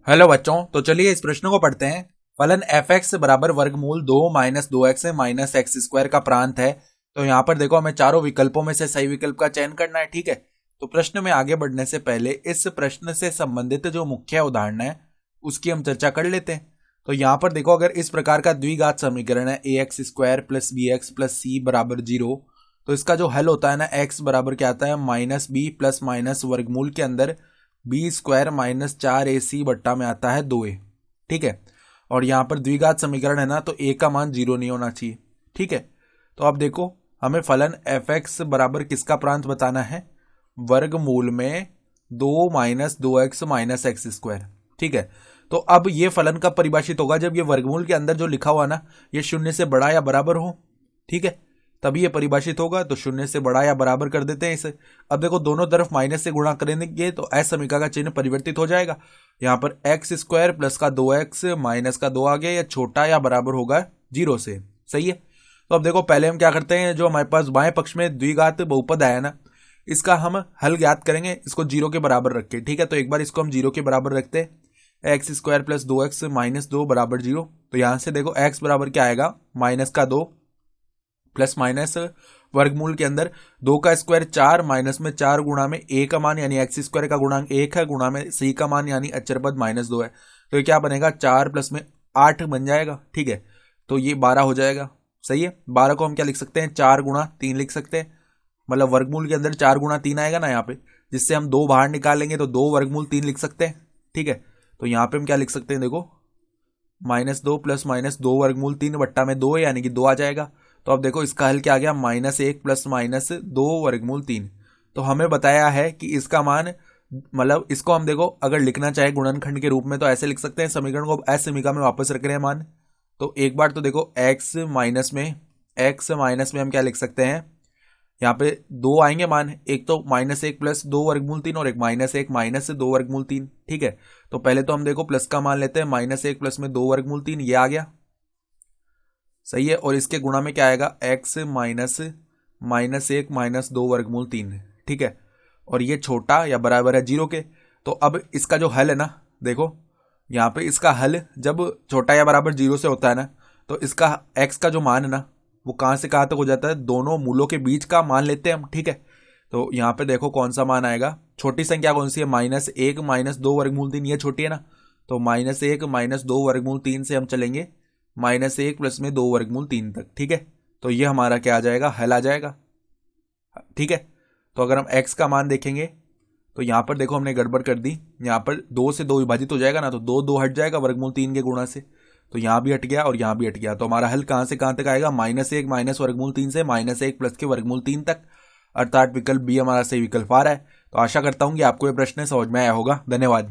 Hello बच्चों, तो चलिए इस प्रश्न को पढ़ते हैं। फलन एफ एक्स बराबर वर्गमूल 2 minus 2x minus x square का प्रांत है। तो यहाँ पर देखो, हमें चारों विकल्पों में से सही विकल्प का चयन करना है। ठीक है, तो प्रश्न में आगे बढ़ने से पहले इस प्रश्न से संबंधित जो मुख्य उदाहरण है उसकी हम चर्चा कर लेते हैं। तो यहाँ पर देखो, अगर इस प्रकार का द्विघात समीकरण है A X square plus B X plus C बराबर 0, तो इसका जो हल होता है ना, एक्स बराबर क्या आता है माइनस बी प्लस माइनस वर्गमूल के अंदर बी स्क्वायर माइनस 4ac बट्टा में आता है 2a। ठीक है, और यहाँ पर द्विघात समीकरण है ना, तो a का मान 0 नहीं होना चाहिए। ठीक है, तो अब देखो, हमें फलन एफ एक्स बराबर किसका प्रांत बताना है, वर्गमूल में 2 minus 2x minus x square. ठीक है, तो अब ये फलन कब परिभाषित होगा, जब ये वर्गमूल के अंदर जो लिखा हुआ ना ये शून्य से बड़ा या बराबर हो। ठीक है, तभी ये परिभाषित होगा। तो शून्य से बड़ा या बराबर कर देते हैं इसे। अब देखो, दोनों तरफ माइनस से गुणा करेंगे तो असमीका का चिन्ह परिवर्तित हो जाएगा। यहाँ पर एक्स स्क्वायर प्लस का 2x माइनस का 2 आ गया, या छोटा या बराबर होगा 0 से। सही है, तो अब देखो, पहले हम क्या करते हैं, जो हमारे पास बाएं पक्ष में द्विघात बहुपद आया ना, इसका हम हल ज्ञात करेंगे, इसको 0 के बराबर रख के। ठीक है, तो एक बार इसको हम 0 के बराबर रखते हैं। X square plus 2x minus 2 बराबर 0। तो यहां से देखो x बराबर क्या आएगा, माइनस का 2 प्लस माइनस वर्गमूल के अंदर 2 का स्क्वायर 4 माइनस में 4 गुणा में a का मान यानी एक्स स्क्वायर का गुणांक 1 है, गुणा में c का मान यानी अचर पद माइनस 2 है। तो ये क्या बनेगा, 4 प्लस में 8 बन जाएगा। ठीक है, तो ये 12 हो जाएगा। सही है, 12 को हम क्या लिख सकते हैं, 4 गुणा 3 लिख सकते हैं। मतलब वर्गमूल के अंदर 4 गुणा 3 आएगा ना यहाँ पे, जिससे हम 2 बाहर निकालेंगे तो 2 वर्गमूल 3 लिख सकते हैं। ठीक है, तो यहाँ पे हम क्या लिख सकते हैं, देखो माइनस 2 प्लस माइनस 2 वर्गमूल 3 बट्टा में 2 है, यानी कि 2 आ जाएगा। तो अब देखो, इसका हल क्या आ गया, माइनस 1 प्लस माइनस 2 वर्गमूल 3। तो हमें बताया है कि इसका मान, मतलब इसको हम देखो अगर लिखना चाहे गुणनखंड के रूप में तो ऐसे लिख सकते हैं, समीकरण को असमीका में वापस रख रहे हैं मान। तो एक बार तो देखो x माइनस में हम क्या लिख सकते हैं, यहाँ पे 2 आएंगे मान, एक तो माइनस 1 प्लस 2 वर्गमूल 3 और एक माइनस 1 माइनस 2 वर्गमूल 3। ठीक है, तो पहले तो हम देखो प्लस का मान लेते हैं, माइनस 1 प्लस में 2 वर्गमूल 3, ये आ गया। सही है, और इसके गुणा में क्या आएगा, x माइनस 1 माइनस 2 वर्गमूल 3। ठीक है, और ये छोटा या बराबर है 0 के। तो अब इसका जो हल है ना, देखो यहाँ पे इसका हल जब छोटा या बराबर 0 से होता है ना, तो इसका x का जो मान है ना, वो कहाँ से कहाँ तक हो जाता है, दोनों मूलों के बीच का मान लेते हैं हम। ठीक है, तो यहाँ पे देखो कौन सा मान आएगा, छोटी संख्या कौन सी है, माइनस 1 माइनस 2 वर्गमूल 3, ये छोटी है ना। तो माइनस 1 माइनस 2 वर्गमूल 3 से हम चलेंगे माइनस 1 प्लस में 2 वर्गमूल 3 तक। ठीक है, तो ये हमारा क्या आ जाएगा, हल आ जाएगा। ठीक है, तो अगर हम x का मान देखेंगे तो यहाँ पर देखो हमने गड़बड़ कर दी, यहाँ पर 2 से 2 विभाजित हो जाएगा ना, तो 2 2 हट जाएगा वर्गमूल 3 के गुणा से। तो यहाँ भी हट गया और यहाँ भी हट गया। तो हमारा हल कहाँ से कहाँ तक आएगा, माइनस 1 माइनस वर्गमूल 3 से माइनस 1 प्लस के वर्गमूल 3 तक, अर्थात विकल्प बी हमारा सही विकल्प आ रहा है। तो आशा करता हूँ कि आपको ये प्रश्न समझ में आया होगा। धन्यवाद।